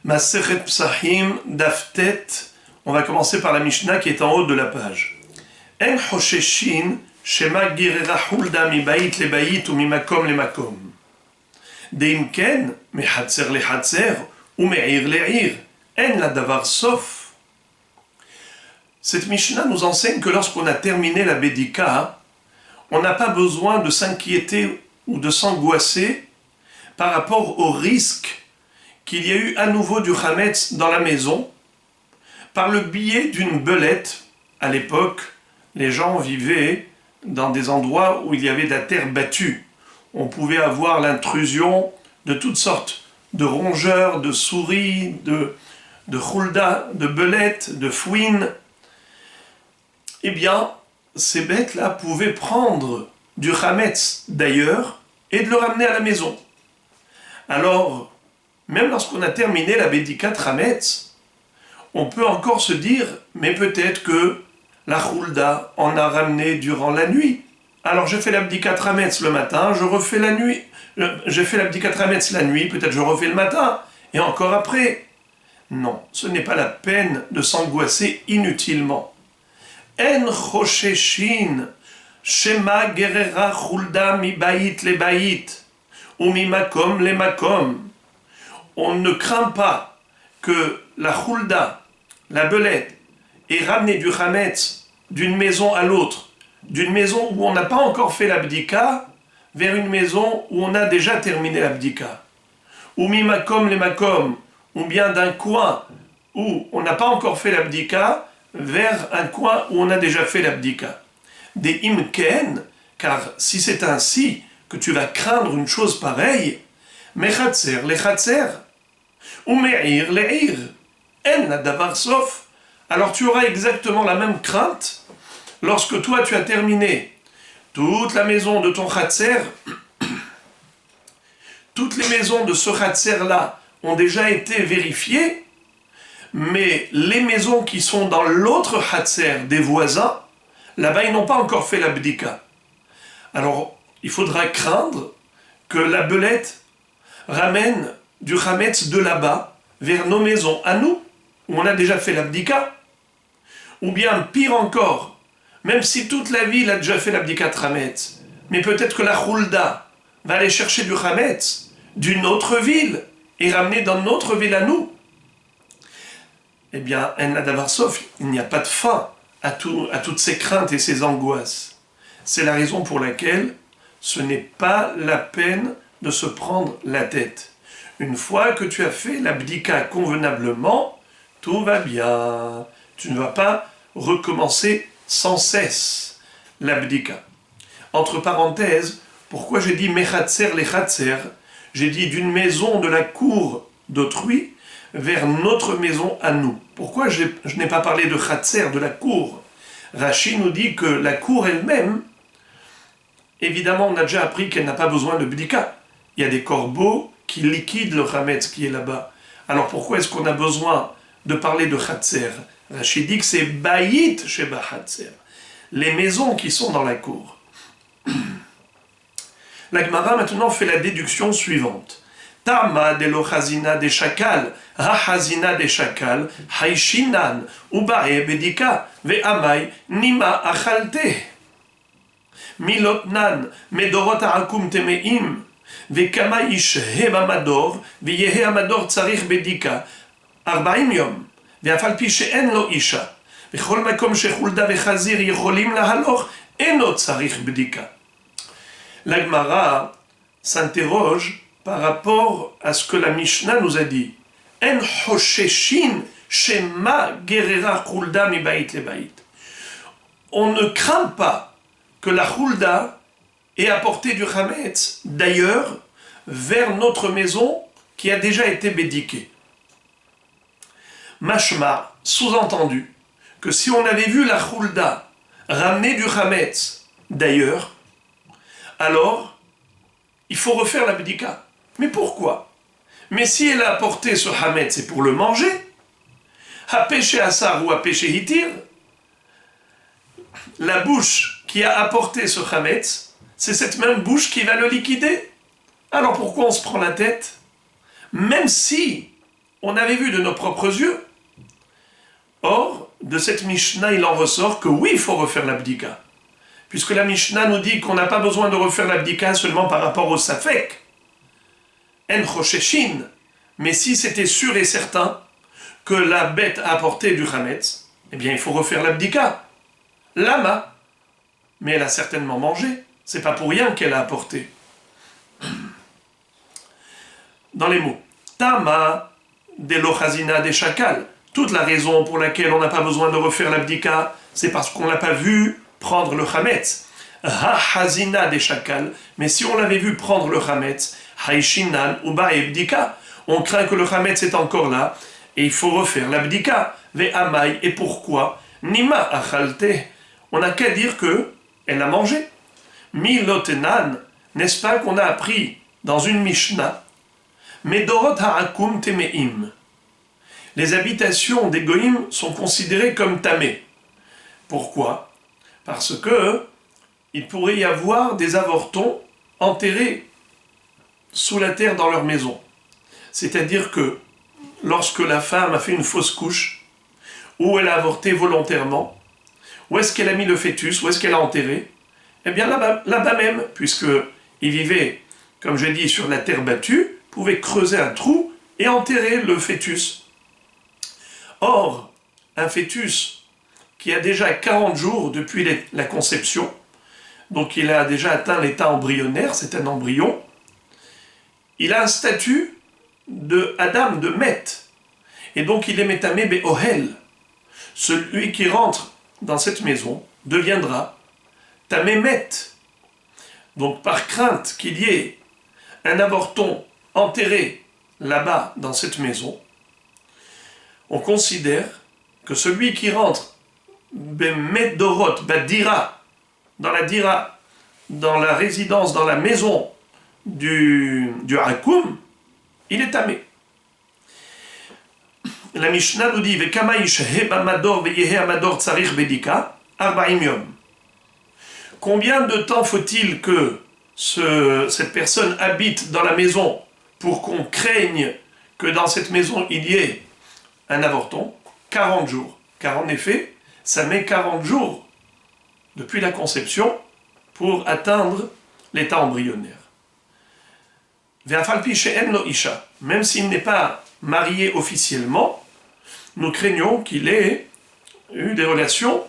Masechet Psachim, Daftet, on va commencer par la Mishnah qui est en haut de la page. En Hosheshin, Shema Girera Hulda mi Bayit le Bayit ou mi Makom le Makom. Deim Ken, me Hatzer le Hatzer ou Me'ir le Ir. En la Davar Sof. Cette Mishnah nous enseigne que lorsqu'on a terminé la Bédika, on n'a pas besoin de s'inquiéter ou de s'angoisser par rapport au risque qu'il y a eu à nouveau du Hametz dans la maison par le biais d'une belette. À l'époque, les gens vivaient dans des endroits où il y avait de la terre battue. On pouvait avoir l'intrusion de toutes sortes de rongeurs, de souris, de khulda, de belettes, de fouines. Eh bien, ces bêtes-là pouvaient prendre du Hametz d'ailleurs et de le ramener à la maison. Alors, même lorsqu'on a terminé la Bédikat Hametz, on peut encore se dire, mais peut-être que la Khulda en a ramené durant la nuit. Alors j'ai fait la Bédikat Hametz le matin, je refais la nuit. J'ai fait la Bédikat Hametz la nuit, peut-être je refais le matin, et encore après. Non, ce n'est pas la peine de s'angoisser inutilement. En Chosheshin, Shema Gerera Khulda mi Bayit le Bayit, ou mi Makom le Makom. On ne craint pas que la Khulda, la belette, ait ramené du Hametz d'une maison à l'autre, d'une maison où on n'a pas encore fait l'abdika, vers une maison où on a déjà terminé l'abdika. Ou mi Makom le Makom, ou bien d'un coin où on n'a pas encore fait l'abdika, vers un coin où on a déjà fait l'abdika. Des imken, car si c'est ainsi que tu vas craindre une chose pareille, mechatzer le chatzer, ou me'ir le ir, en la davar sof, alors tu auras exactement la même crainte lorsque toi tu as terminé toute la maison de ton chatzer. Toutes les maisons de ce chatzer-là ont déjà été vérifiées, mais les maisons qui sont dans l'autre chatzer des voisins, là-bas ils n'ont pas encore fait l'abdika. Alors il faudra craindre que la belette ramène du Hametz de là-bas vers nos maisons à nous, où on a déjà fait l'abdika. Ou bien pire encore, même si toute la ville a déjà fait l'abdika de Hametz, mais peut-être que la Khulda va aller chercher du Hametz d'une autre ville et ramener dans notre ville à nous. Eh bien, en Davar Sof, il n'y a pas de fin à toutes ces craintes et ces angoisses. C'est la raison pour laquelle ce n'est pas la peine de se prendre la tête. Une fois que tu as fait l'abdika convenablement, tout va bien. Tu ne vas pas recommencer sans cesse l'abdika. Entre parenthèses, pourquoi j'ai dit mechatzer le chatzer? J'ai dit d'une maison de la cour d'autrui vers notre maison à nous. Pourquoi je n'ai pas parlé de chatzer, de la cour? Rashi nous dit que la cour elle-même, évidemment on a déjà appris qu'elle n'a pas besoin de bdika. Il y a des corbeaux qui liquident le Hametz qui est là-bas. Alors pourquoi est-ce qu'on a besoin de parler de chatzer? Rashi dit que c'est bayit sheba chatzer, les maisons qui sont dans la cour. La Gemara maintenant fait la déduction suivante. Tama de lo chazina de shakal, ha chazina de shakal, haishinan, ubae bedika, ve amai nima achalte. Milotnan, medorot ha'akum temeim, ve kama yishe b'mador, ve yehe amador tzarich bedika, 40 yom, ve afal pi she'en lo isha, ve chol makom shechulda ve chazir yecholim lahaloch, eno tzarich bedika. La Gemara s'interroge par rapport à ce que la Mishnah nous a dit. En hosheshin shema gerera khulda mi bayit le bayit. On ne craint pas que la khulda ait apporté du Hametz d'ailleurs vers notre maison qui a déjà été bédiquée. Mashma, sous-entendu, que si on avait vu la khulda ramener du Hametz d'ailleurs, alors, il faut refaire la bédika. Mais pourquoi? Mais si elle a apporté ce Hametz, c'est pour le manger. Ha péché asar ou ha péché hitir, la bouche qui a apporté ce Hametz, c'est cette même bouche qui va le liquider. Alors pourquoi on se prend la tête? Même si on avait vu de nos propres yeux. Or, de cette Mishnah, il en ressort que oui, il faut refaire l'abdika. Puisque la Mishnah nous dit qu'on n'a pas besoin de refaire l'abdika seulement par rapport au safek. En chosheshin. Mais si c'était sûr et certain que la bête a apporté du chametz, eh bien il faut refaire l'abdika. Lama. Mais elle a certainement mangé. C'est pas pour rien qu'elle a apporté. Dans les mots. Tama de l'ochazina des chakal. Toute la raison pour laquelle on n'a pas besoin de refaire l'abdika, c'est parce qu'on l'a pas vu prendre le chametz. Ha-hazina des chakal. Mais si on l'avait vu prendre le chametz, haishinan ou ba'ebdika, on craint que le chametz est encore là, et il faut refaire l'abdika. Ve'amai, et pourquoi? Nima achalte. On n'a qu'à dire que elle a mangé. Milotenan, n'est-ce pas qu'on a appris dans une Mishnah, Medorot ha'akum temeim. Les habitations des goïms sont considérées comme tamées. Pourquoi? Parce que il pourrait y avoir des avortons enterrés sous la terre dans leur maison. C'est-à-dire que lorsque la femme a fait une fausse couche, ou elle a avorté volontairement, où est-ce qu'elle a mis le fœtus, où est-ce qu'elle a enterré? Eh bien là-bas même, puisqu'il vivait, comme j'ai dit, sur la terre battue, pouvait creuser un trou et enterrer le fœtus. Or, un fœtus qui a déjà 40 jours depuis la conception, donc il a déjà atteint l'état embryonnaire, c'est un embryon, il a un statut de Adam, de Met, et donc il est Metamé Be'ohel. Celui qui rentre dans cette maison deviendra Tamé Met. Donc par crainte qu'il y ait un avorton enterré là-bas dans cette maison, on considère que celui qui rentre Bemedorot, Badira, dans la résidence, dans la maison du Hakoum, il est tamé. La Mishnah nous dit Vekama yishhe b'amador veyehe amador tsarich bedika 40 yom. Combien de temps faut-il que cette personne habite dans la maison pour qu'on craigne que dans cette maison il y ait un avorton? 40 jours. Car en effet, ça met 40 jours depuis la conception pour atteindre l'état embryonnaire. Même s'il n'est pas marié officiellement, nous craignons qu'il ait eu des relations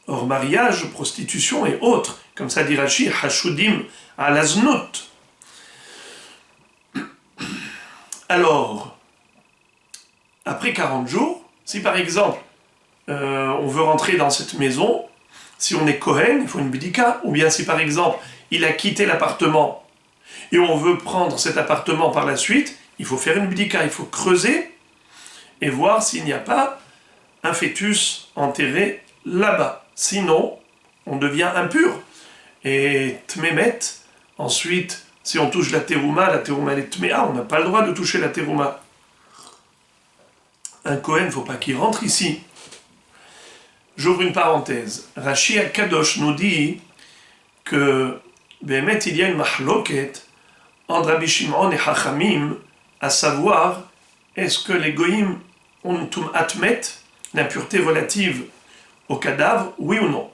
hors mariage, prostitution et autres. Comme ça dit Rashi, Hashudim alaznut. Alors, après 40 jours, si par exemple, on veut rentrer dans cette maison, si on est Kohen, il faut une bidika, ou bien si par exemple, il a quitté l'appartement et on veut prendre cet appartement par la suite, il faut faire une bidika, il faut creuser et voir s'il n'y a pas un fœtus enterré là-bas. Sinon, on devient impur. Et tmémet, ensuite, si on touche la terouma elle est tméa, on n'a pas le droit de toucher la terouma. Un Kohen, il ne faut pas qu'il rentre ici. J'ouvre une parenthèse. Rashi Kadosh nous dit que Bémet, il y a une mahloket entre Rabbi Shimon et Chachamim, à savoir, est-ce que les goïms ont une atmet, l'impureté relative au cadavre, oui ou non?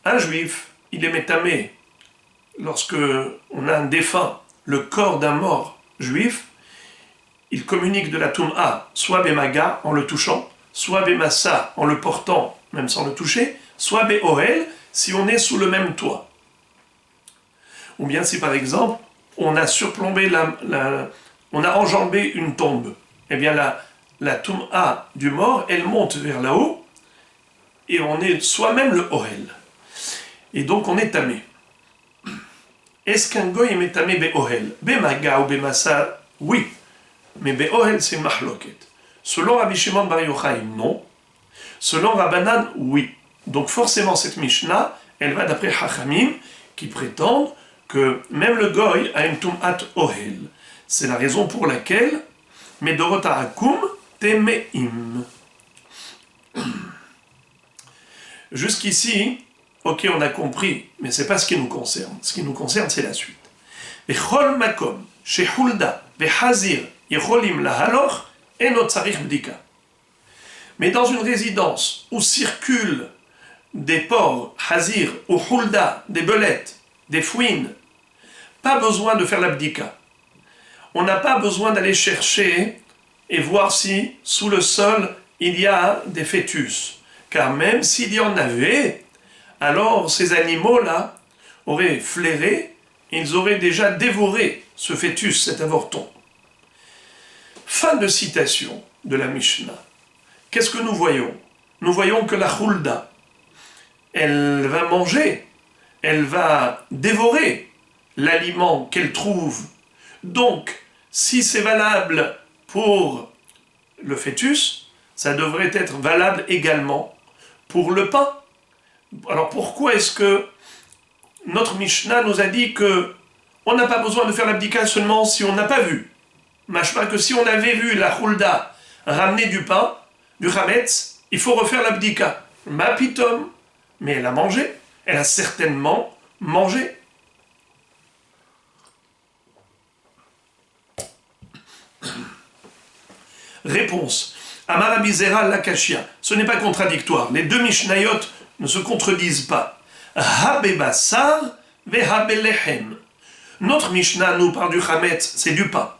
Un juif, il est métamé lorsque on a un défunt, le corps d'un mort juif, il communique de la Tum'a, soit Bemaga en le touchant, soit Bemassa en le portant, même sans le toucher, soit Be'ohel si on est sous le même toit. Ou bien si par exemple, on a surplombé on a enjambé une tombe, eh bien la Tum'a du mort, elle monte vers là-haut, et on est soi-même le Ohel. Et donc on est tamé. Est-ce qu'un goy est tamé Be'ohel? Bemaga ou Bemassa, oui. Mais Be'ohel, c'est mahloket. Selon Rabbi Shimon Bar Yochai, non. Selon Rabbanan, oui. Donc forcément, cette Mishnah, elle va d'après Chachamim, qui prétendent que même le goy a une tum'at ohel. C'est la raison pour laquelle Medorot ha'akum temeim. Jusqu'ici, ok, on a compris, mais c'est pas ce qui nous concerne. Ce qui nous concerne, c'est la suite. Vechol makom, shehulda, vechazir, yecholim lahaloch, et notre tzarich bdika. Mais dans une résidence où circulent des porcs, hazir ou hulda, des belettes, des fouines, pas besoin de faire l'abdika. On n'a pas besoin d'aller chercher et voir si sous le sol il y a des fœtus. Car même s'il y en avait, alors ces animaux-là auraient flairé, ils auraient déjà dévoré ce fœtus, cet avorton. Fin de citation de la Mishnah. Qu'est-ce que nous voyons? Nous voyons que la hulda, elle va manger, elle va dévorer l'aliment qu'elle trouve. Donc, si c'est valable pour le fœtus, ça devrait être valable également pour le pain. Alors pourquoi est-ce que notre Mishnah nous a dit que on n'a pas besoin de faire l'abdika seulement si on n'a pas vu? Machma que si on avait vu la hulda ramener du pain, du chametz, il faut refaire l'abdika. Ma pitom, mais elle a mangé, elle a certainement mangé. Réponse. Amar Rabbi Zera Lakashia. Ce n'est pas contradictoire. Les deux Mishnayot ne se contredisent pas. Habe basar ve habe lechem. Notre Mishnah nous parle du chametz, c'est du pain.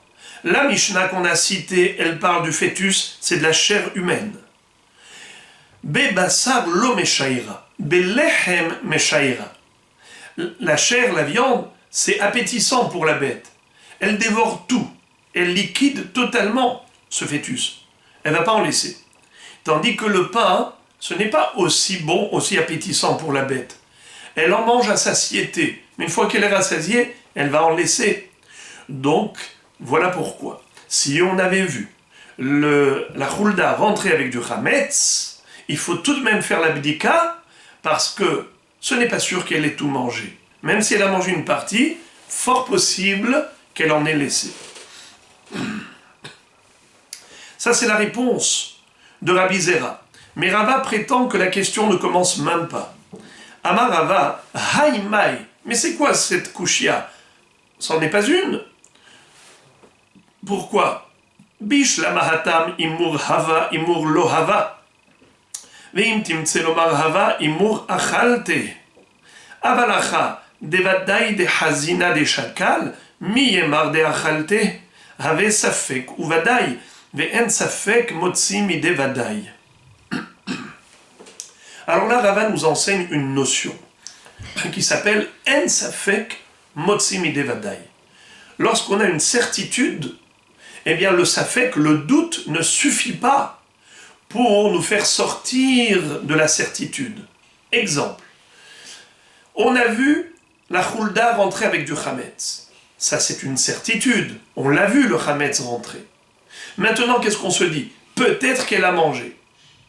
La Mishnah qu'on a citée, elle parle du fœtus, c'est de la chair humaine. Be basar lo meshaira. Be lechem meshaira. La chair, la viande, c'est appétissant pour la bête. Elle dévore tout. Elle liquide totalement ce fœtus. Elle ne va pas en laisser. Tandis que le pain, ce n'est pas aussi bon, aussi appétissant pour la bête. Elle en mange à satiété. Mais une fois qu'elle est rassasiée, elle va en laisser. Donc, voilà pourquoi. Si on avait vu la hulda rentrer avec du chametz, il faut tout de même faire l'abdika, parce que ce n'est pas sûr qu'elle ait tout mangé. Même si elle a mangé une partie, fort possible qu'elle en ait laissé. Ça, c'est la réponse de Rabbi Zera. Mais Rava prétend que la question ne commence même pas. Amar Rava, haïmaï. Mais c'est quoi cette kushia? C'en est pas une. Pourquoi? Bish la mahatam imur hava imur lo hava. Veim timtse lomar hava imur achalte. Avalacha devadai de hazina de shakal mi yemar de achalte. Have safek uvadai. Ve'en safek motzi mide vadai. Alors là, Rava nous enseigne une notion qui s'appelle en safek motzi mide vadai. Lorsqu'on a une certitude, eh bien le safek, le doute, ne suffit pas pour nous faire sortir de la certitude. Exemple, on a vu la hulda rentrer avec du chametz. Ça, c'est une certitude. On l'a vu, le chametz rentrer. Maintenant, qu'est-ce qu'on se dit? Peut-être qu'elle a mangé,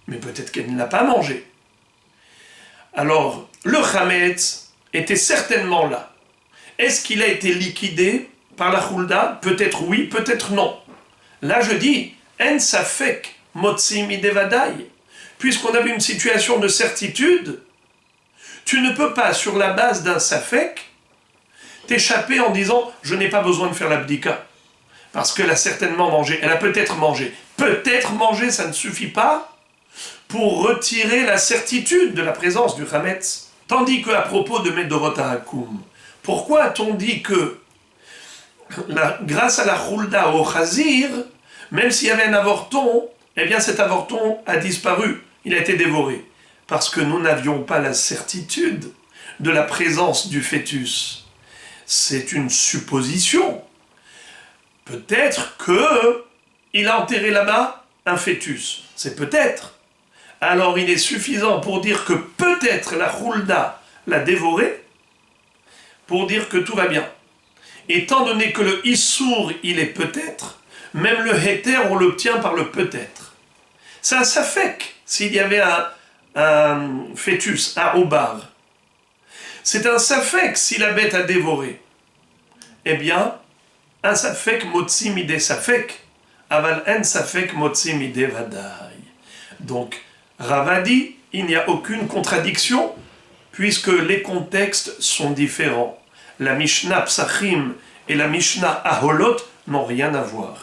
mais peut-être qu'elle ne l'a pas mangé. Alors, le chametz était certainement là. Est-ce qu'il a été liquidé par la hulda? Peut-être oui, peut-être non. Là, je dis, en safek motzi midevadai. Puisqu'on avait une situation de certitude, tu ne peux pas, sur la base d'un safek, t'échapper en disant « je n'ai pas besoin de faire l'abdika ». Parce qu'elle a certainement mangé, elle a peut-être mangé. Peut-être mangé, ça ne suffit pas pour retirer la certitude de la présence du chametz. Tandis qu'à propos de Medorot HaHakum, pourquoi a-t-on dit que grâce à la hulda au chazir, même s'il y avait un avorton, eh bien cet avorton a disparu, il a été dévoré. Parce que nous n'avions pas la certitude de la présence du fœtus. C'est une supposition. Peut-être qu'il a enterré là-bas un fœtus. C'est peut-être. Alors il est suffisant pour dire que peut-être la hulda l'a dévoré, pour dire que tout va bien. Étant donné que le issour, il est peut-être, même le héter, on l'obtient par le peut-être. C'est un safek, s'il y avait un fœtus, un obar. C'est un safek si la bête a dévoré. Eh bien, un safek motzi mide safek, aval en safek motzi mide vadai. Donc, Rava dit, il n'y a aucune contradiction, puisque les contextes sont différents. La Mishnah Psachim et la Mishnah Aholot n'ont rien à voir.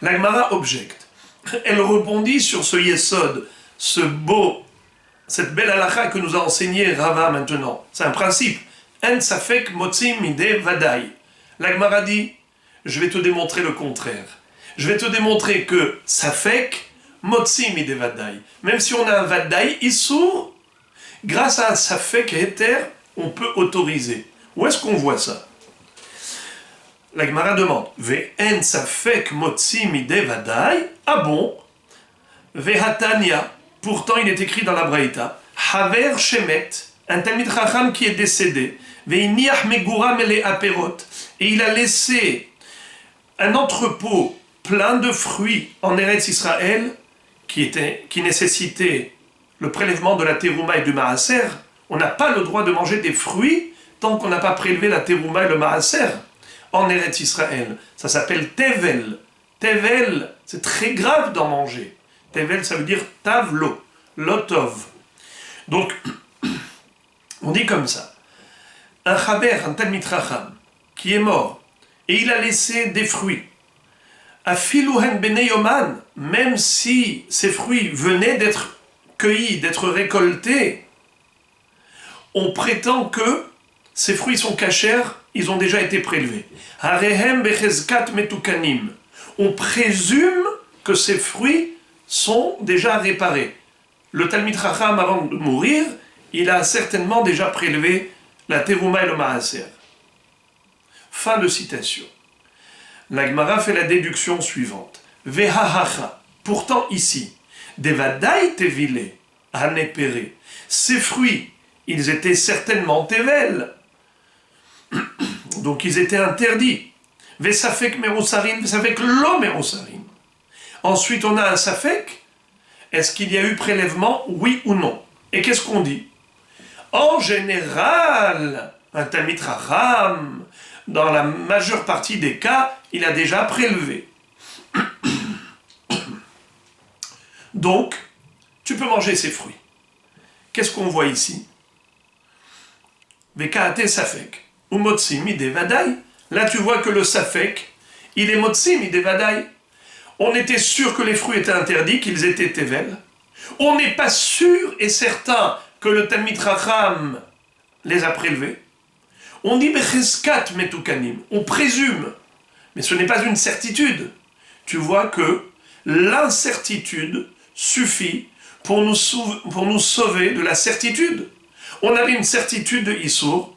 La Gemara objecte. Elle rebondit sur ce yesod, cette belle halakha que nous a enseigné Rava maintenant. C'est un principe. En safek motzi mideh vadai. La Gemara dit, je vais te démontrer le contraire. Je vais te démontrer que safek motzi mideh vadai. Même si on a un vadai issour, grâce à un safek heter, on peut autoriser. Où est-ce qu'on voit ça? La Gemara demande, ve'en safek motzi mideh vadai. Ah bon? Ve'hatanya. Pourtant, il est écrit dans la Braïta, Haver Shemet, un Talmid Chacham qui est décédé, Ve'iniach Megura Mele Aperot, et il a laissé un entrepôt plein de fruits en Eretz Israël qui nécessitait le prélèvement de la terouma et du maaser. On n'a pas le droit de manger des fruits tant qu'on n'a pas prélevé la terouma et le maaser en Eretz Israël. Ça s'appelle Tevel. Tevel, c'est très grave d'en manger. Tevel, ça veut dire tavlo, lotov. Donc, on dit comme ça. Un chaber, un talmid chacham, qui est mort, et il a laissé des fruits. Afiluhen beneyoman, même si ces fruits venaient d'être cueillis, d'être récoltés, on prétend que ces fruits sont cachers, ils ont déjà été prélevés. Harehem bechezkat metukanim. On présume que ces fruits sont déjà réparés. Le Talmid Chacham, avant de mourir, il a certainement déjà prélevé la terouma et le maaser. Fin de citation. La Gemara fait la déduction suivante. Vehahacha. Pourtant ici, devadai tevile, hanepere. Ces fruits, ils étaient certainement tevel. Donc ils étaient interdits. Vesafek merusarin, vesafek lo merusarin. Ensuite, on a un safek. Est-ce qu'il y a eu prélèvement, oui ou non? Et qu'est-ce qu'on dit? En général, un Talmid Chacham, dans la majeure partie des cas, il a déjà prélevé. Donc, tu peux manger ces fruits. Qu'est-ce qu'on voit ici? Vekaate safek. Ou motzi mideh vadai. Là, tu vois que le safek, il est motzi mideh vadai. On était sûr que les fruits étaient interdits, qu'ils étaient tevel. On n'est pas sûr et certain que le Talmid Chacham les a prélevés. On dit becheskat metukanim. On présume, mais ce n'est pas une certitude. Tu vois que l'incertitude suffit pour nous sauver de la certitude. On avait une certitude de Issour,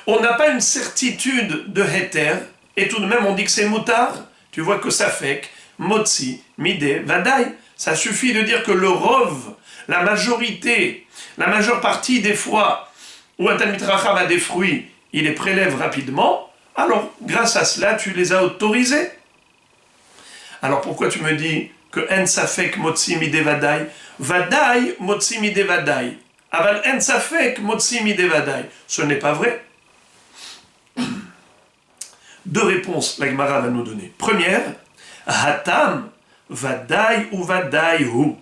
on n'a pas une certitude de Heter, et tout de même on dit que c'est moutard. Tu vois que ça fait que Motzi, Mideh, Vadai. Ça suffit de dire que le Rov, la majorité, la majeure partie des fois où un Talmid Chacham a des fruits, il les prélève rapidement, alors grâce à cela, tu les as autorisés. Alors pourquoi tu me dis que En Safek Motzi Mideh Vadai? Vadai Motzi Mideh Vadai. Aval En Safek Motzi Mideh Vadai. Ce n'est pas vrai. Deux réponses la Gemara va nous donner. Première, Hatam, Vadai ou Vadai hu.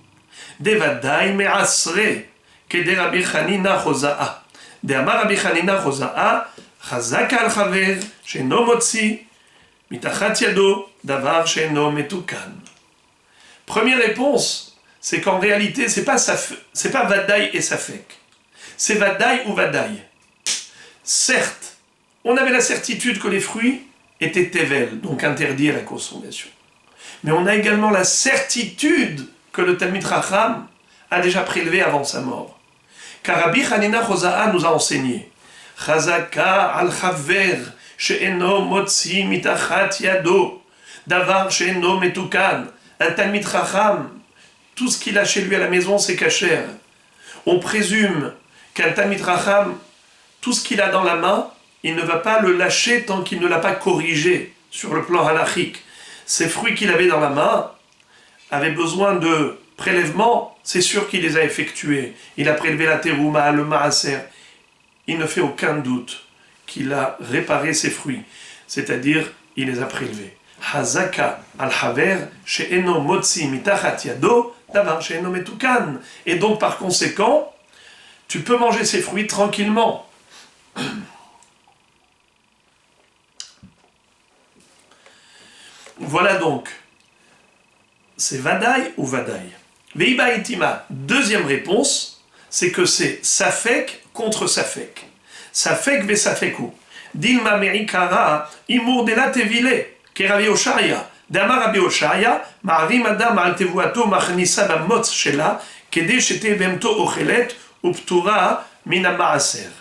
De Vadai me'asre, que de Rabbi Chanina Choza'a. De Amar Rabbi Chanina Choza'a, Chazaka al Chaver, Sheno Motzi, Mitachat Yado, Davar Sheno Metukan. Première réponse, c'est qu'en réalité, c'est pas Vadai et Safek. C'est Vadai ou Vadai. Certes, on avait la certitude que les fruits étaient tevel, donc interdits à la consommation. Mais on a également la certitude que le Talmid Chacham a déjà prélevé avant sa mort. Car Rabbi Chanina Choza'a nous a enseigné Chazaka al chaver she'eno motzi mitachat yado davar she'eno metukan. Un Talmid Chacham, tout ce qu'il a chez lui à la maison, c'est kasher. On présume qu'un Talmid Chacham, tout ce qu'il a dans la main, il ne va pas le lâcher tant qu'il ne l'a pas corrigé sur le plan halachique. Ces fruits qu'il avait dans la main avaient besoin de prélèvement, c'est sûr qu'il les a effectués. Il a prélevé la terouma, le maaser. Il ne fait aucun doute qu'il a réparé ses fruits, c'est-à-dire il les a prélevés. Hazaka al-haver she'eno motzi mitachat yado davar she'eno metukan. Et donc par conséquent, tu peux manger ces fruits tranquillement. Voilà donc c'est Vadaï ou Vadaï. Veiba itima, deuxième réponse, c'est que c'est Safek contre Safek. Safek ve Safeku. Dilma merikara imur de la tevile, ke Rabi Oshaya. Dama Rabi Oshaya, ma'arim adam al tevuato machnisa bamot shela, kede shete bemto ochelet, uptura mina maaser.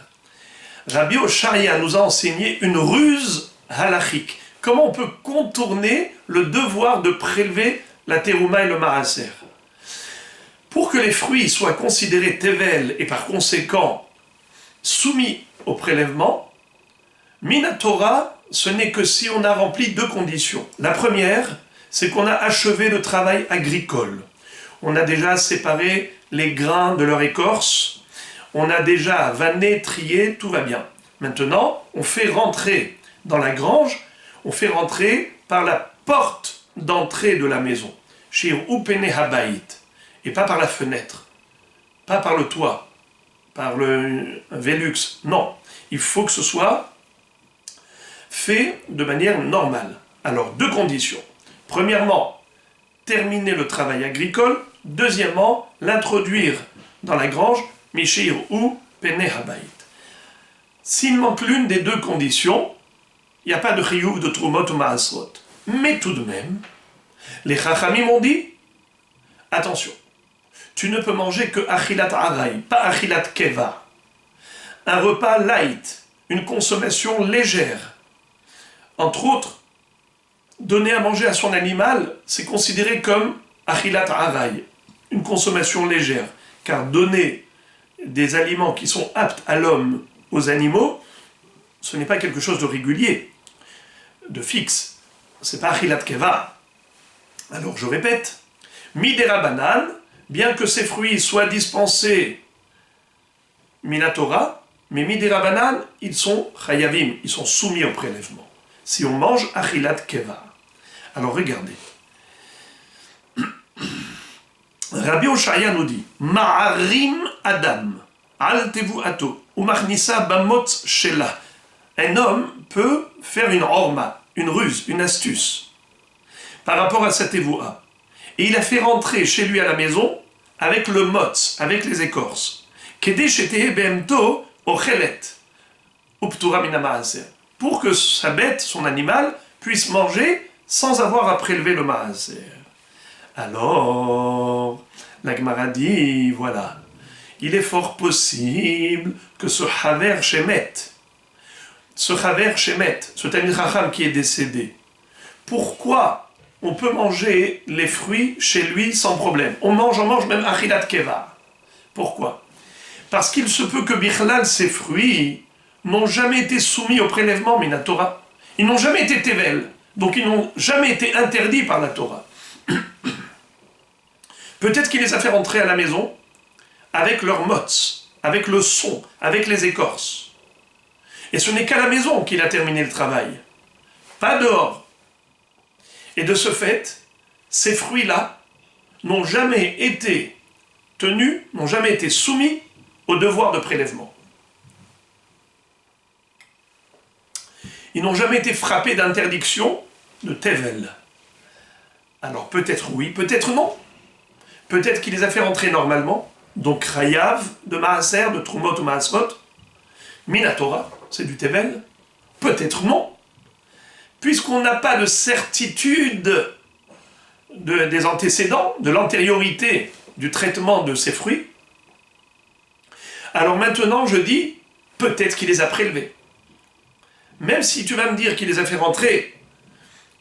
Rabbi Oshaya nous a enseigné une ruse halachique. Comment on peut contourner le devoir de prélever la terouma et le maaser. Pour que les fruits soient considérés tevel et par conséquent soumis au prélèvement, Minatora, ce n'est que si on a rempli deux conditions. La première, c'est qu'on a achevé le travail agricole. On a déjà séparé les grains de leur écorce, on a déjà vanné, trié, tout va bien. Maintenant, on fait rentrer dans la grange, on fait rentrer par la porte d'entrée de la maison, Shir Upene Habayit, et pas par la fenêtre, pas par le toit, par le Velux. Non, il faut que ce soit fait de manière normale. Alors, deux conditions. Premièrement, terminer le travail agricole. Deuxièmement, l'introduire dans la grange, Mishir ou Pene Habayit. S'il manque l'une des deux conditions, il n'y a pas de chiyuv de trumot ou maasrot. Mais tout de même, les chachamim ont dit, attention, tu ne peux manger que achilat aray, pas achilat keva. Un repas light, une consommation légère. Entre autres, donner à manger à son animal, c'est considéré comme achilat aray, une consommation légère. Car donner des aliments qui sont aptes à l'homme aux animaux, ce n'est pas quelque chose de régulier, de fixe. C'est pas achilat keva. Alors je répète, midera banane, bien que ces fruits soient dispensés minatora, mais midera banane, ils sont chayavim, ils sont soumis au prélèvement. Si on mange achilat keva. Alors regardez. Rabbi Oshaya nous dit, ma'arim adam, al tevu ato, ou machnisa bamot shela. Un homme peut faire une orma, une ruse, une astuce, par rapport à sa tevoua. Et il a fait rentrer chez lui à la maison avec le motz, avec les écorces. Kede shete behemto ochelet, uptura mina maaser. Pour que sa bête, son animal, puisse manger sans avoir à prélever le maaser. Alors, la Gemara dit, voilà, il est fort possible que ce Haver Shemet, ce Talmid Chacham qui est décédé, pourquoi on peut manger les fruits chez lui sans problème? On mange même achilat keva. Pourquoi? Parce qu'il se peut que Bichlal, ces fruits, n'ont jamais été soumis au prélèvement minatora. Ils n'ont jamais été tevel, donc ils n'ont jamais été interdits par la Torah. Peut-être qu'il les a fait rentrer à la maison avec leur motz, avec le son, avec les écorces. Et ce n'est qu'à la maison qu'il a terminé le travail, pas dehors. Et de ce fait, ces fruits-là n'ont jamais été tenus, n'ont jamais été soumis au devoir de prélèvement. Ils n'ont jamais été frappés d'interdiction de tevel. Alors peut-être oui, peut-être non. Peut-être qu'il les a fait rentrer normalement, donc Rayav, de Maaser, de Trumot ou Maasrot, Minatora, c'est du Tevel. Peut-être non, puisqu'on n'a pas de certitude des antécédents, de l'antériorité du traitement de ces fruits. Alors maintenant, je dis, peut-être qu'il les a prélevés. Même si tu vas me dire qu'il les a fait rentrer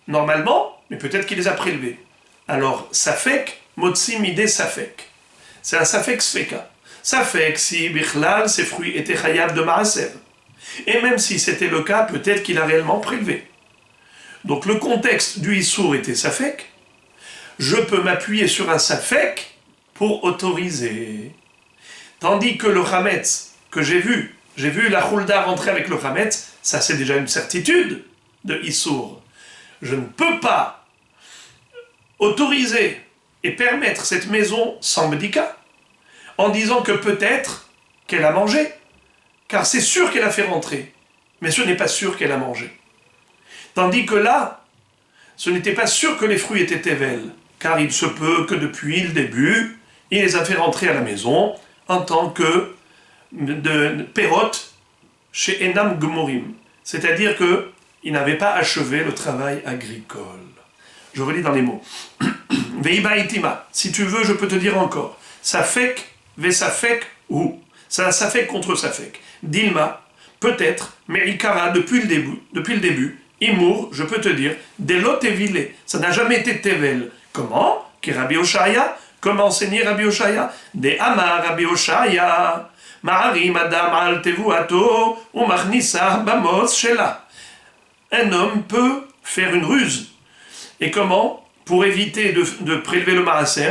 normalement, mais peut-être qu'il les a prélevés. Alors, Safek, Motsi Midé Safek. C'est un Safek Sfeka. Safek, si Bichlal, ces fruits étaient Chayav de Maaser. Et même si c'était le cas, peut-être qu'il a réellement prélevé. Donc le contexte du Issour était Safek. Je peux m'appuyer sur un Safek pour autoriser. Tandis que le Hametz, que j'ai vu la Hulda rentrer avec le Hametz, ça c'est déjà une certitude de Issour. Je ne peux pas autoriser et permettre cette maison sans médicat, en disant que peut-être qu'elle a mangé, car c'est sûr qu'elle a fait rentrer, mais ce n'est pas sûr qu'elle a mangé. Tandis que là, ce n'était pas sûr que les fruits étaient tevel, car il se peut que depuis le début, il les a fait rentrer à la maison en tant que de perot chez Enam Gmorim, c'est-à-dire qu'il n'avait pas achevé le travail agricole. Je relis dans les mots. Veiba itima, si tu veux, je peux te dire encore. Safek, ve safek, ou. C'est un safek contre safek. Dilma, peut-être, mais Ikara, depuis le début, Imour, je peux te dire, Delot Evile, ça n'a jamais été Tevel. Comment? Qui Rabbi Oshaya? Comment enseigner Rabbi Oshaya? De Amar Rabbi Oshaya. Ma'arim Adam al Tevuato, ou Machnissa Bamos Shela. Un homme peut faire une ruse. Et comment? Pour éviter de prélever le maaser,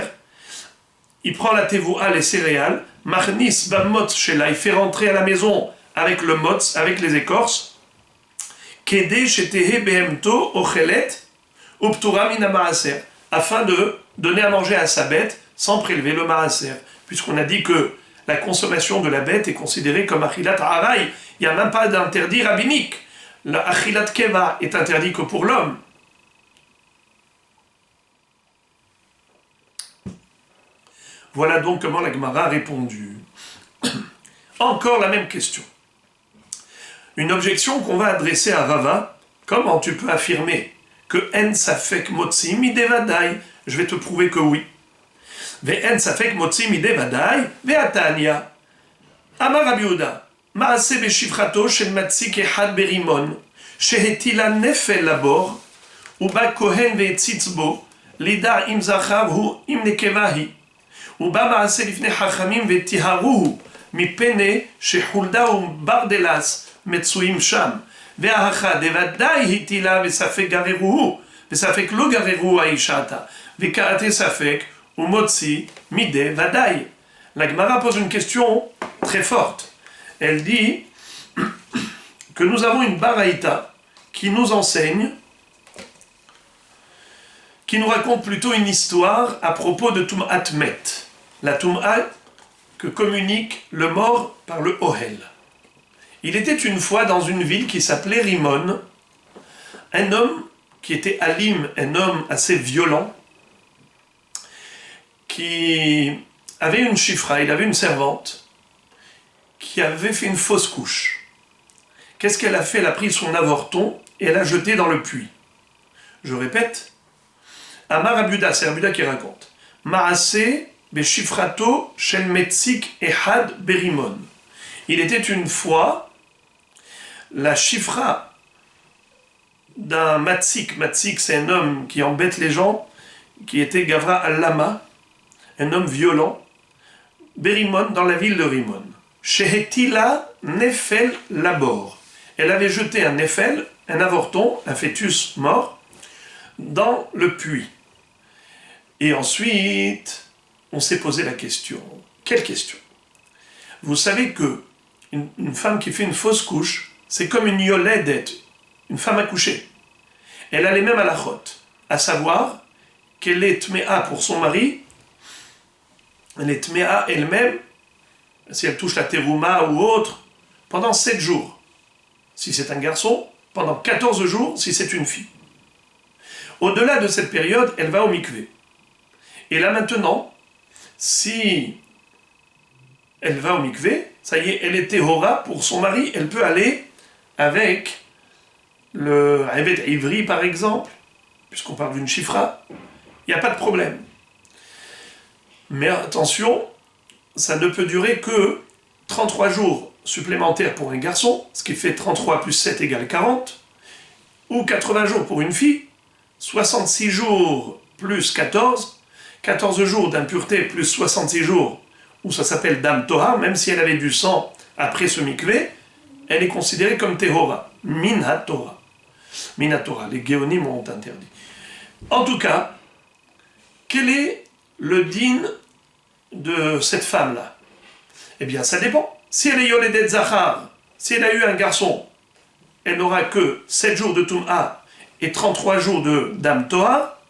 il prend la tevoua, les céréales, Machnis Bamot Shela, il fait rentrer à la maison avec le motz, avec les écorces, Kede Shetehe Behemto Ochelet, Uptura Mina Maaser, afin de donner à manger à sa bête sans prélever le maaser. Puisqu'on a dit que la consommation de la bête est considérée comme achilat haraï, il n'y a même pas d'interdit rabbinique. La achilat keva est interdit que pour l'homme. Voilà donc comment la Gemara a répondu. Encore la même question. Une objection qu'on va adresser à Rava. Comment tu peux affirmer que en safek motzi midevadai? Je vais te prouver que oui. Ve en safek motzi midevadai ve atania. Amar Rabbi Yehuda. Maase beshifrato shel matzik ehad berimon. Shehetila nefel labor. Uba kohen ve tzitzbo. Lida im zachav hu im nekevahi. ובא מעשה לפני חכמים וטיהרוהו מפני שחולדה וברדלס מצויים שם והאחה דוודאי הטילה וספק גררוהו וספק לא גררוהו האישתה וקראתי ספק ומוציא מידי ודאי. La Gemara pose une question très forte. Elle dit que nous avons une baraïta qui nous enseigne, qui nous raconte plutôt une histoire à propos de Tum'at Met. La Tum'a que communique le mort par le Ohel. Il était une fois dans une ville qui s'appelait Rimon, un homme qui était alim, un homme assez violent, qui avait une chifra, il avait une servante, qui avait fait une fausse couche. Qu'est-ce qu'elle a fait? Elle a pris son avorton et elle l'a jeté dans le puits. Je répète, Amar Abuda, c'est Abuda qui raconte. Maaseh Beshifrato shel metzik ehad berimon. Il était une fois la chifra d'un matzik. Matzik, c'est un homme qui embête les gens, qui était Gavra al-Lama, un homme violent, Berimon, dans la ville de Rimon. Shehetila nefel labor. Elle avait jeté un nefel, un avorton, un fœtus mort, dans le puits. Et ensuite, on s'est posé la question. Quelle question? Vous savez que une femme qui fait une fausse couche, c'est comme une yoledette, une femme accouchée. Elle a les mêmes halachot, à savoir qu'elle est tméa pour son mari, elle est tméa elle-même, si elle touche la terouma ou autre, pendant 7 jours. Si c'est un garçon, pendant 14 jours, si c'est une fille. Au-delà de cette période, elle va au mikvé. Et là maintenant, si elle va au mikvé, ça y est, elle est téhora pour son mari, elle peut aller avec le evet ivri par exemple, puisqu'on parle d'une chifra, il n'y a pas de problème. Mais attention, ça ne peut durer que 33 jours supplémentaires pour un garçon, ce qui fait 33 plus 7 égale 40, ou 80 jours pour une fille, 66 jours plus 14 jours d'impureté plus 66 jours, où ça s'appelle Dam Toha, même si elle avait du sang après ce mikvé, elle est considérée comme Tehora, Minha Torah. Minha Torah, les Géonim ont interdit. En tout cas, quel est le din de cette femme-là? Eh bien, ça dépend. Si elle est Yoledet Zachar, si elle a eu un garçon, elle n'aura que 7 jours de Tum'a et 33 jours de Dam Toha.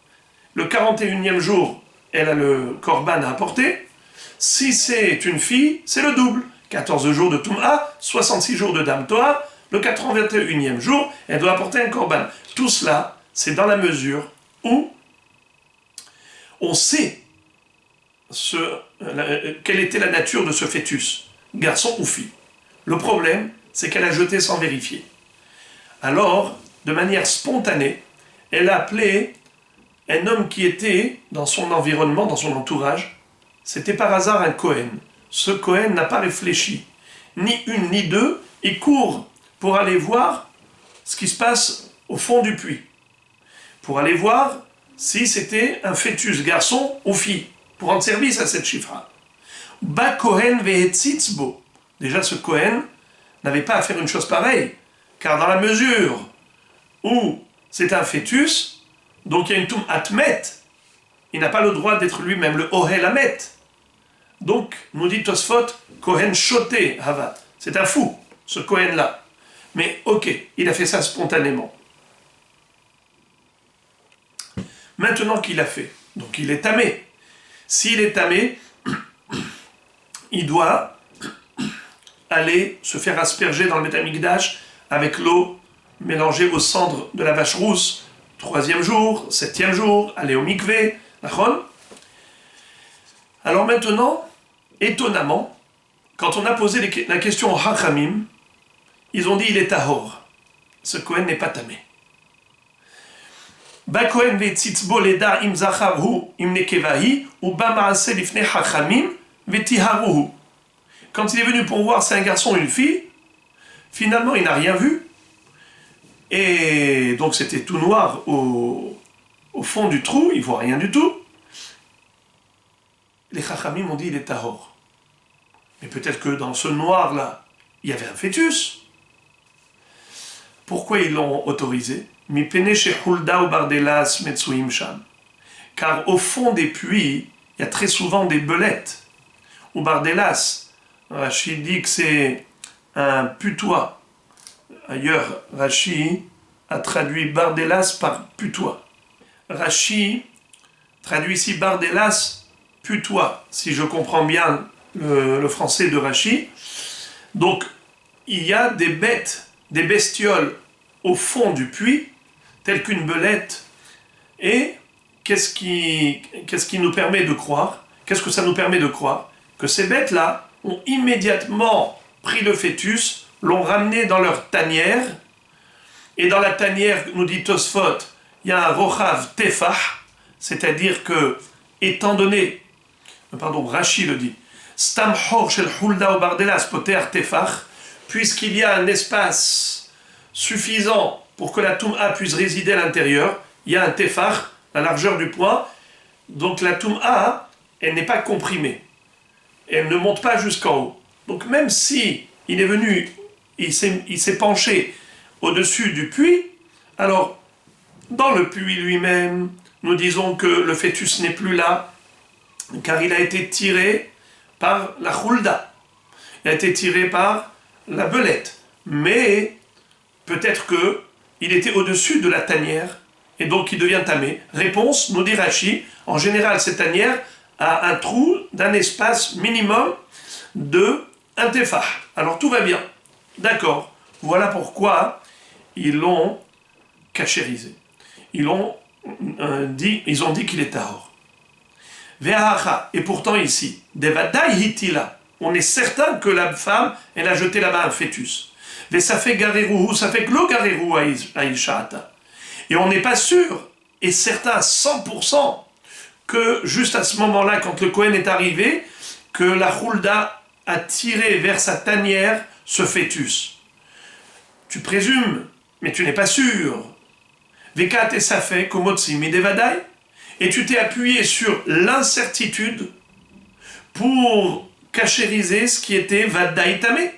Le 41e jour, elle a le korban à apporter. Si c'est une fille, c'est le double. 14 jours de Tum'a, 66 jours de Dam Toha. Le 81e jour, elle doit apporter un korban. Tout cela, c'est dans la mesure où On sait quelle était la nature de ce fœtus, garçon ou fille. Le problème, c'est qu'elle a jeté sans vérifier. Alors, de manière spontanée, elle a appelé un homme qui était dans son environnement, dans son entourage. C'était par hasard un Cohen. Ce Cohen n'a pas réfléchi, ni une ni deux, il court pour aller voir ce qui se passe au fond du puits, pour aller voir si c'était un fœtus, garçon ou fille, pour rendre service à cette chifra. Ba Cohen ve'etzitzbo. Déjà, ce Cohen n'avait pas à faire une chose pareille, car dans la mesure où c'est un fœtus, donc il y a une toum atmet, il n'a pas le droit d'être lui-même le ohel amet. Donc, nous dit Tosfot, Cohen shoté hava. C'est un fou, ce Cohen-là. Mais ok, il a fait ça spontanément. Maintenant qu'il a fait, donc il est tamé. S'il est tamé, il doit aller se faire asperger dans le Beth Amikdash avec l'eau mélangée aux cendres de la vache rousse, 3e jour, 7e jour, aller au mikvé, d'accord ? Alors maintenant, étonnamment, quand on a posé la question aux Hachamim, ils ont dit il est tahor. Ce Kohen n'est pas tamé. Ba Kohen ve'tzitzbo leda im zachavhu im nekevahi ou ba ma'aseh lifnei Hachamim ve'tiharuhu. Quand il est venu pour voir si c'est un garçon ou une fille, finalement il n'a rien vu. Et donc c'était tout noir au fond du trou, il ne voit rien du tout. Les Chachamim ont dit il est tahor. Mais peut-être que dans ce noir-là, il y avait un fœtus. Pourquoi ils l'ont autorisé ? Car au fond des puits, il y a très souvent des belettes. Ou bardelas. Rashi dit que c'est un putois. Ailleurs, Rashi a traduit bardelas par putois. Rashi traduit ici bardelas, putois, si je comprends bien le français de Rashi. Donc, il y a des bêtes, des bestioles au fond du puits, telles qu'une belette. Et qu'est-ce qui nous permet de croire ? Qu'est-ce que ça nous permet de croire ? Que ces bêtes-là ont immédiatement pris le fœtus, l'ont ramené dans leur tanière, et dans la tanière, nous dit Tosfot, il y a un rochav tefah, c'est-à-dire que, étant donné, Rashi le dit, stam hor shel hulda o bardelas poter tefah, puisqu'il y a un espace suffisant pour que la toum'a puisse résider à l'intérieur, il y a un tefah, la largeur du poing, donc la toum'a, elle n'est pas comprimée, elle ne monte pas jusqu'en haut. Donc même si il est venu, il s'est penché au-dessus du puits, alors dans le puits lui-même, nous disons que le fœtus n'est plus là, car il a été tiré par la chulda, il a été tiré par la belette. Mais peut-être qu'il était au-dessus de la tanière, et donc il devient tamé. Réponse, nous dit Rashi, en général cette tanière a un trou d'un espace minimum de un tefah. Alors tout va bien. D'accord. Voilà pourquoi ils l'ont cachérisé. Ils ont dit qu'il est tahor. Ve'acha. Et pourtant ici, devadai hitila. On est certain que la femme, elle a jeté là-bas un fœtus. Ve'safek gareruhu, safek lo gareru aishata. Et on n'est pas sûr, et certain à 100%, que juste à ce moment-là, quand le Kohen est arrivé, que la Hulda a tiré vers sa tanière ce fœtus. Tu présumes, mais tu n'es pas sûr. Vekat et safek komotsi midevadai. Et tu t'es appuyé sur l'incertitude pour cachériser ce qui était vadai tamé.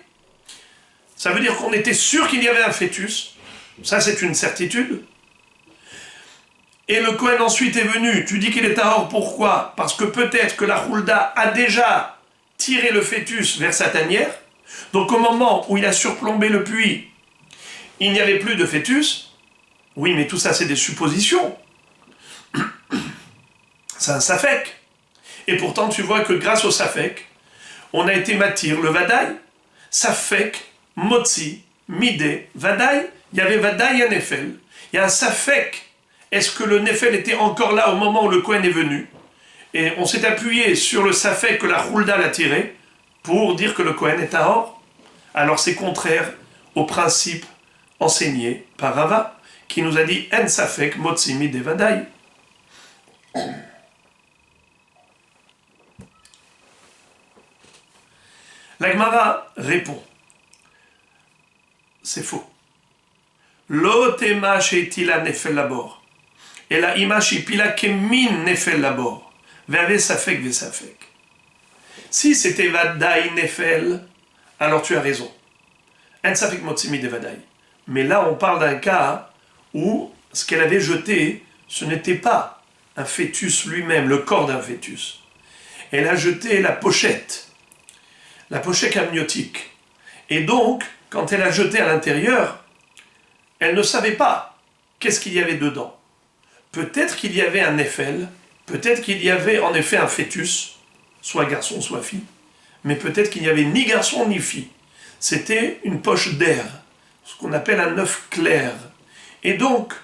Ça veut dire qu'on était sûr qu'il y avait un fœtus. Ça, c'est une certitude. Et le Kohen ensuite est venu. Tu dis qu'il est tahor, pourquoi ? Parce que peut-être que la Hulda a déjà tiré le fœtus vers sa tanière. Donc au moment où il a surplombé le puits, il n'y avait plus de fœtus. Oui, mais tout ça, c'est des suppositions. C'est un safek. Et pourtant, tu vois que grâce au safek, on a été matir le vadaï. Safek, motzi, midé, vadaï. Il y avait vadaï et nefel. Il y a un safek. Est-ce que le nefel était encore là au moment où le Kohen est venu ? Et on s'est appuyé sur le safek que la Hulda l'a tiré pour dire que le Kohen est tahor. Alors c'est contraire au principe enseigné par Rava, qui nous a dit En safek motsimi devadai. La Gemara répond, c'est faux. Lo tema sheitila nefel labor. Et la image pila kemin nefel labor. Veve safek ve safek. Si c'était vadai nefel, alors tu as raison. En safek motsimi de vadai. Mais là, on parle d'un cas où ce qu'elle avait jeté, ce n'était pas un fœtus lui-même, le corps d'un fœtus. Elle a jeté la pochette amniotique. Et donc, quand elle a jeté à l'intérieur, elle ne savait pas qu'est-ce qu'il y avait dedans. Peut-être qu'il y avait un néphel, peut-être qu'il y avait en effet un fœtus, soit garçon, soit fille, mais peut-être qu'il n'y avait ni garçon ni fille. C'était une poche d'air, ce qu'on appelle un œuf clair. Et donc,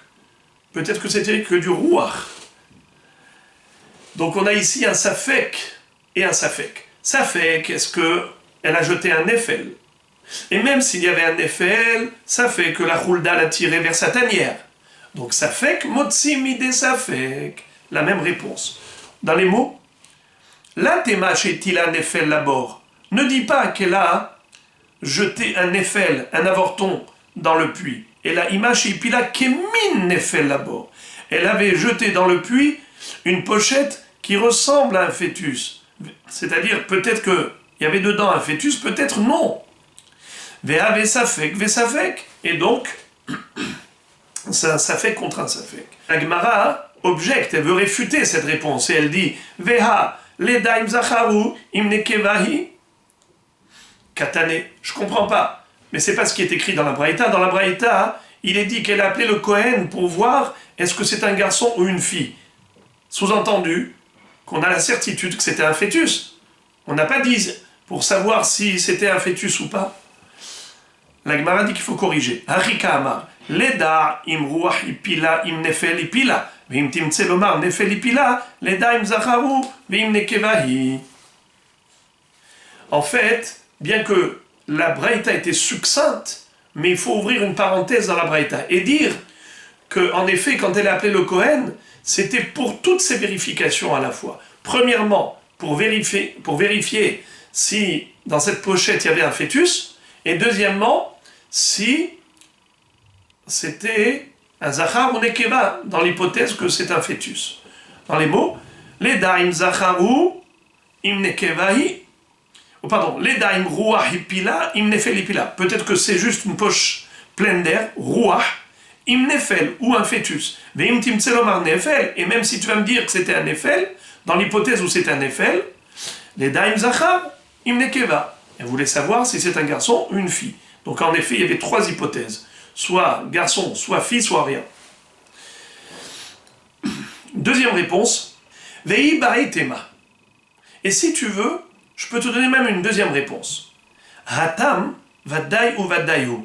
peut-être que c'était que du rouar. Donc on a ici un safek et un safek. Safek, est-ce qu'elle a jeté un néphel? Et même s'il y avait un néphel, ça fait que la Hulda l'a tiré vers sa tanière. Donc safek, motsimi de safek. La même réponse. Dans les mots, la tema shetila néphel labor. Ne dis pas qu'elle a jeté un néphel, un avorton, dans le puits. Et la image pila kemin néphel labor. Elle avait jeté dans le puits une pochette qui ressemble à un fœtus. C'est-à-dire, peut-être qu'il y avait dedans un fœtus, peut-être non. Vea vesafek, vesafek. Et donc, c'est un safek contre un safek. La Gemara objecte, elle veut réfuter cette réponse. Et elle dit, Veha, ledaim zacharu, imnekevahi, katane. Je comprends pas. Mais c'est pas ce qui est écrit dans la Braïta. Dans la Braïta, il est dit qu'elle a appelé le Kohen pour voir est-ce que c'est un garçon ou une fille. Sous-entendu qu'on a la certitude que c'était un fœtus. On n'a pas dit pour savoir si c'était un fœtus ou pas. La Gemara dit qu'il faut corriger. Harika amar, leda im ruach ipila im nefel ipila, veim timtse lomar nefel ipila, leda im zacharu veim nekevahi. En fait, bien que la Braïta était succincte, mais il faut ouvrir une parenthèse dans la Braïta et dire que, en effet, quand elle a appelé le Kohen, c'était pour toutes ces vérifications à la fois. Premièrement, pour vérifier si dans cette pochette il y avait un fœtus, et deuxièmement, si c'était un zachar ou nekeva, dans l'hypothèse que c'est un fœtus. Dans les mots, leda im zacharu im nekevahi, leda im ruach ipila im nefel ipila. Peut-être que c'est juste une poche pleine d'air, ruach, im nefel, ou un fœtus. Veim timtselomar nefel, et même si tu vas me dire que c'était un nefel, dans l'hypothèse où c'est un nefel, leda im zachar im nekeva. Elle voulait savoir si c'est un garçon ou une fille. Donc en effet, il y avait trois hypothèses. Soit garçon, soit fille, soit rien. Deuxième réponse, Vei bae tema. Et si tu veux, je peux te donner même une deuxième réponse. Hatam vadai ou vadaihu.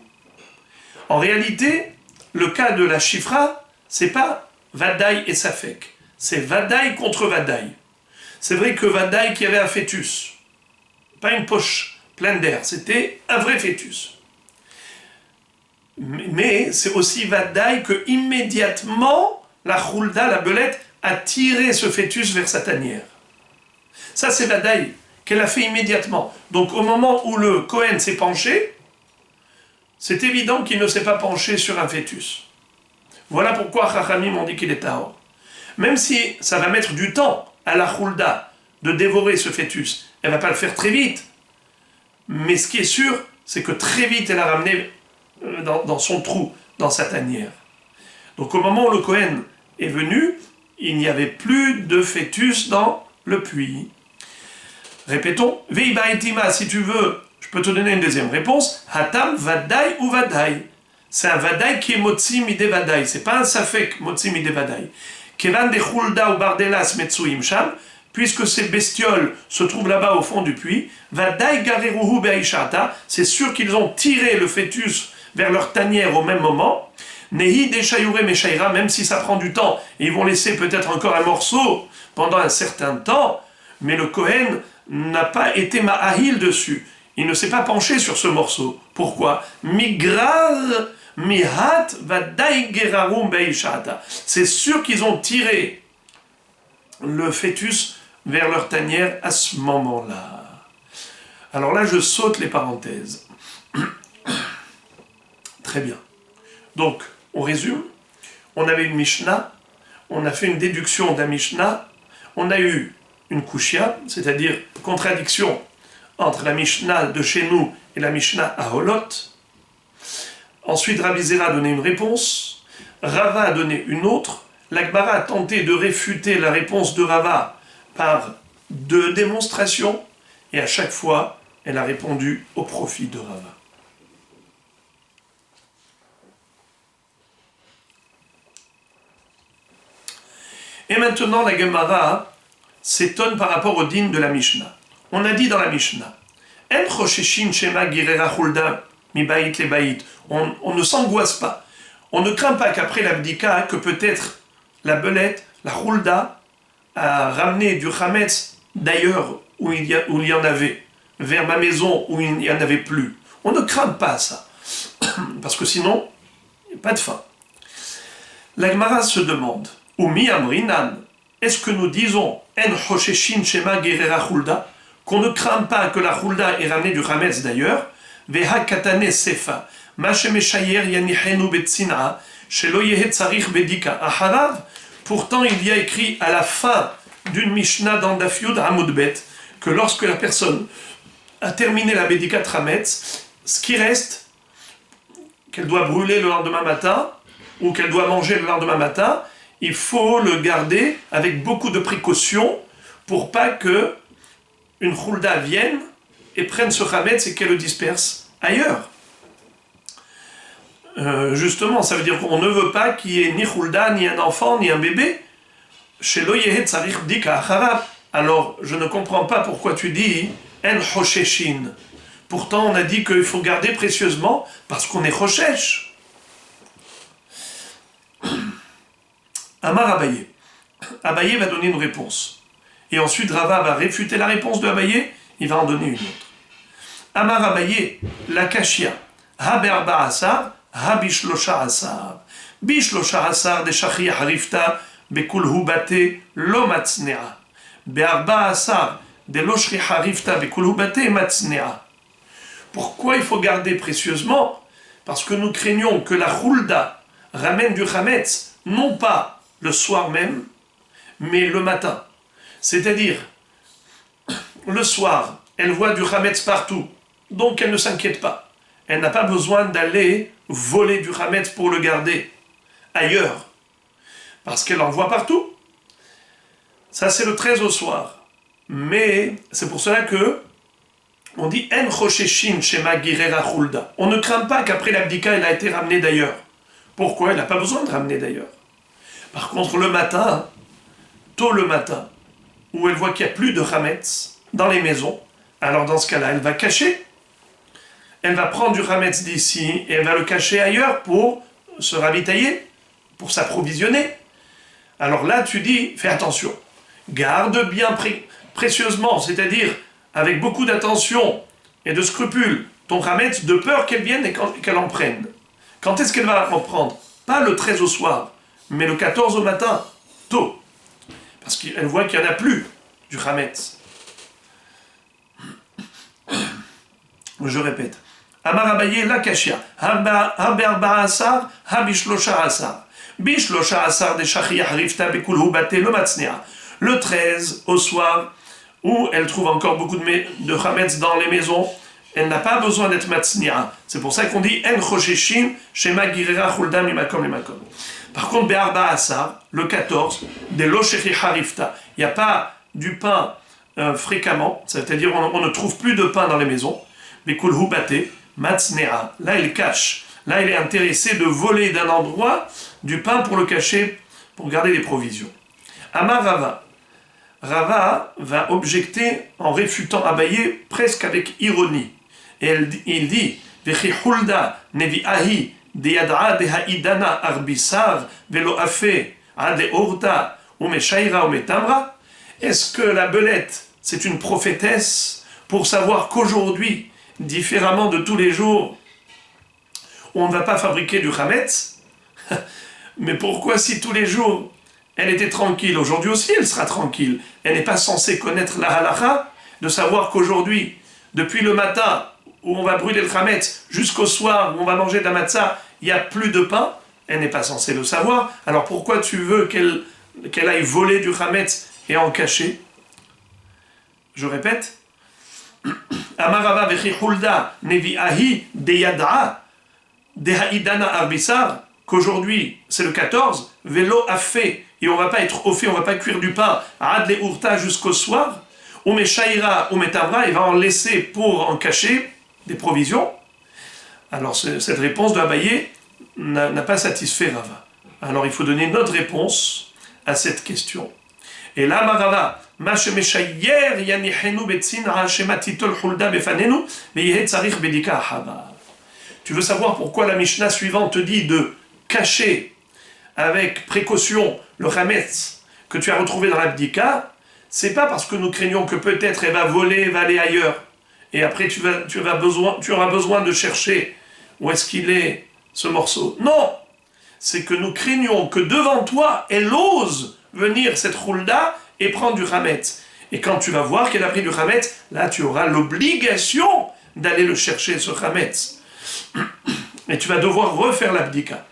En réalité, le cas de la chifra, c'est pas vadai et safek. C'est vadai contre vadai. C'est vrai que vadai qui avait un fœtus, pas une poche pleine d'air, c'était un vrai fœtus. Mais c'est aussi vadai que immédiatement la Hulda, la belette, a tiré ce fœtus vers sa tanière. Ça c'est vadai, qu'elle a fait immédiatement. Donc au moment où le Kohen s'est penché, c'est évident qu'il ne s'est pas penché sur un fœtus. Voilà pourquoi Chachamim m'ont dit qu'il est tahor. Même si ça va mettre du temps à la Hulda de dévorer ce fœtus, elle ne va pas le faire très vite. Mais ce qui est sûr, c'est que très vite elle a ramené dans son trou, dans sa tanière. Donc au moment où le Kohen est venu, il n'y avait plus de fœtus dans le puits. Répétons, Veiba etima, si tu veux, je peux te donner une deuxième réponse. Hatam vadai ou vadai. C'est un vadai qui est motzi mide vadai. C'est pas un safek motzi mide vadai. Kevan de Hulda ou bardelas metsuim sham, puisque ces bestioles se trouvent là-bas au fond du puits, vadai gareruhu beishata, c'est sûr qu'ils ont tiré le fœtus vers leur tanière au même moment. Nehi Deshayure Meshaira, même si ça prend du temps, et ils vont laisser peut-être encore un morceau pendant un certain temps, mais le Kohen n'a pas été ma'ahil dessus. Il ne s'est pas penché sur ce morceau. Pourquoi? Migrar mihat vadai gerarum beishata. C'est sûr qu'ils ont tiré le fœtus vers leur tanière à ce moment-là. Alors là, je saute les parenthèses. Très bien. Donc, on résume. On avait une Mishnah, on a fait une déduction d'un Mishnah, on a eu une Kushya, c'est-à-dire contradiction entre la Mishnah de chez nous et la Mishnah à Holot. Ensuite, Rabbi Zera a donné une réponse, Rava a donné une autre, la Gemara a tenté de réfuter la réponse de Rava par deux démonstrations, et à chaque fois, elle a répondu au profit de Rava. Et maintenant, la Gemara s'étonne par rapport au din de la Mishnah. On a dit dans la Mishnah, En chosheshin shema girera chulda mi bayit le bayit. On ne s'angoisse pas. On ne craint pas qu'après l'abdika, que peut-être la belette, la chulda, a ramené du chametz d'ailleurs où il y en avait, vers ma maison où il n'y en avait plus. On ne craint pas ça. Parce que sinon, il n'y a pas de faim. La Gemara se demande, Umi amrinan, est-ce que nous disons En chosheshin shema girera chulda, qu'on ne craint pas que la chulda ait ramené du chametz d'ailleurs, veha katane sefa, ma shemeshayer yanihenu betzina, shelo yehe tzarich bedika aharav. Pourtant, il y a écrit à la fin d'une Mishnah dans Daf Yud Amud Bet que lorsque la personne a terminé la Bédikat Hametz, ce qui reste, qu'elle doit brûler le lendemain matin ou qu'elle doit manger le lendemain matin, il faut le garder avec beaucoup de précautions pour pas que une chulda vienne et prenne ce Hametz et qu'elle le disperse ailleurs. Justement, ça veut dire qu'on ne veut pas qu'il y ait ni chulda, ni un enfant, ni un bébé. Shelo yehe tzarich bdika acharab. Alors, je ne comprends pas pourquoi tu dis en chosheshin. Pourtant, on a dit qu'il faut garder précieusement parce qu'on est choshesh. Amar Abaye. Abaye va donner une réponse. Et ensuite, Rava va réfuter la réponse de Abaye, il va en donner une autre. Amar Abaye, la kashia. Ha be'arba asar, ha bishlosha asar. Bishlosha asar de shachriya harifta, bekulhu bate lo matznea. Be'arba asar de lo shri harifta, bekulhu bate matznea. Pourquoi il faut garder précieusement? Parce que nous craignons que la chulda ramène du chametz, non pas le soir même, mais le matin. C'est-à-dire, le soir, elle voit du chametz partout, donc elle ne s'inquiète pas. Elle n'a pas besoin d'aller voler du chametz pour le garder ailleurs, parce qu'elle en voit partout. Ça, c'est le 13 au soir. Mais c'est pour cela que on dit En chosheshin shema girera chulda. On ne craint pas qu'après l'abdika, elle a été ramenée d'ailleurs. Pourquoi? Elle n'a pas besoin de ramener d'ailleurs. Par contre, le matin, tôt le matin, où elle voit qu'il n'y a plus de chametz dans les maisons, alors dans ce cas-là, elle va cacher. Elle va prendre du chametz d'ici et elle va le cacher ailleurs pour se ravitailler, pour s'approvisionner. Alors là, tu dis, fais attention, garde bien précieusement, c'est-à-dire avec beaucoup d'attention et de scrupule, ton chametz, de peur qu'elle vienne et qu'elle en prenne. Quand est-ce qu'elle va en prendre? Pas le 13 au soir, mais le 14 au matin, tôt. Parce qu'elle voit qu'il n'y en a plus du chametz. Je répète. Amar Abaye la kashia. Ha be'arba'a asar, ha bishlosha asar. Bishlosha asar de shachriya harifta bekulhu bate lo matznea. Le 13 au soir, où elle trouve encore beaucoup de chametz dans les maisons, elle n'a pas besoin d'être matznia. C'est pour ça qu'on dit En chosheshin shema girera chulda mimakom le makom. Par contre, be'arba asar, le 14, de lo shechi harifta. Il n'y a pas du pain fréquemment, c'est-à-dire on ne trouve plus de pain dans les maisons. Bekulhu bate matznea. Là, il cache. Là, il est intéressé de voler d'un endroit du pain pour le cacher, pour garder les provisions. Amar Rava. Rava va objecter en réfutant Abaye presque avec ironie. Et il dit Vechi hulda nevi ahi deyad'a dehaidana arbisar velo afe ade orta ou meshaira ou metamra. Est-ce que la belette, c'est une prophétesse pour savoir qu'aujourd'hui, différemment de tous les jours, on ne va pas fabriquer du chametz? Mais pourquoi si tous les jours, elle était tranquille, aujourd'hui aussi elle sera tranquille? Elle n'est pas censée connaître la halakha, de savoir qu'aujourd'hui, depuis le matin, où on va brûler le chametz, jusqu'au soir, où on va manger de la matzah, il n'y a plus de pain? Elle n'est pas censée le savoir. Alors pourquoi tu veux qu'elle aille voler du chametz et en cacher? Je répète. Amarava vechi hulda nevi'ahi deyad'a dehaidana arbisar, qu'aujourd'hui c'est le 14, vélo a fait, et on va pas être au fait, on va pas cuire du pain, adle urta jusqu'au soir, ou meshaira ou metamra, il va en laisser pour en cacher des provisions. Alors cette réponse de Abaye n'a pas satisfait Rava. Alors il faut donner une autre réponse à cette question. Et là, Marava, tu veux savoir pourquoi la Mishnah suivante te dit de cacher avec précaution le chametz que tu as retrouvé dans l'abdika? C'est pas parce que nous craignons que peut-être elle va voler, va aller ailleurs, et après tu auras besoin de chercher où est-ce qu'il est ce morceau. Non, c'est que nous craignons que devant toi, elle ose venir cette roulda et prendre du chametz. Et quand tu vas voir qu'elle a pris du chametz, là tu auras l'obligation d'aller le chercher, ce chametz. Et tu vas devoir refaire l'abdika.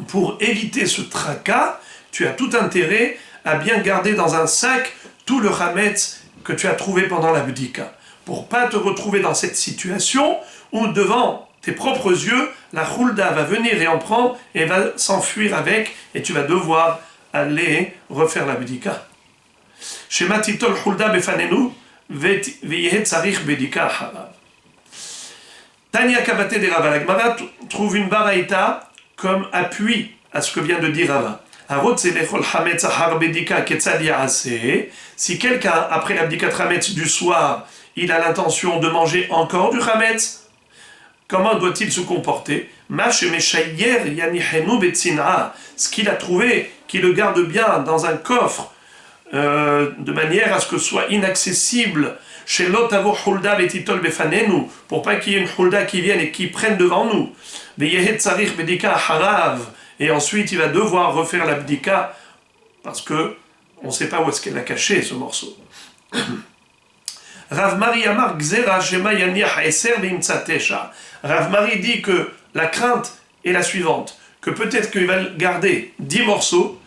Pour éviter ce tracas, tu as tout intérêt à bien garder dans un sac tout le chametz que tu as trouvé pendant l'abdika. Pour pas te retrouver dans cette situation où devant tes propres yeux, la choulda va venir et en prendre et va s'enfuir avec, et tu vas devoir aller refaire l'abdika. Shema titol choulda befanenu veyehet tzarich bedika harav. Tanya Kabate de Rava, la Gemara trouve une baraïta comme appui à ce que vient de dire Rava. Si quelqu'un, après l'abdikat chametz du soir, il a l'intention de manger encore du chametz, comment doit-il se comporter? Ce qu'il a trouvé, qu'il le garde bien dans un coffre, de manière à ce que ce soit inaccessible, pour pas qu'il y ait une hulda qui vienne et qui prenne devant nous. Et ensuite il va devoir refaire l'abdika parce que on ne sait pas où est-ce qu'elle a caché ce morceau. Rav Mari Amar Gzera Shema Yaniach Eser Veimtsa Tesha. Rav Mari dit que la crainte est la suivante, que peut-être qu'il va garder 10 morceaux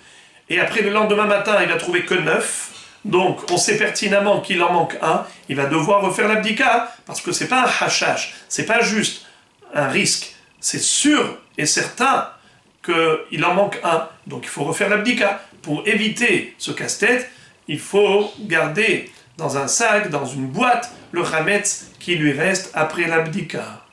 et après le lendemain matin il va trouver que 9. Donc, on sait pertinemment qu'il en manque un, il va devoir refaire l'abdika, parce que c'est pas un hashash, c'est pas juste un risque, c'est sûr et certain qu'il en manque un, donc il faut refaire l'abdika. Pour éviter ce casse-tête, il faut garder dans un sac, dans une boîte, le chametz qui lui reste après l'abdika.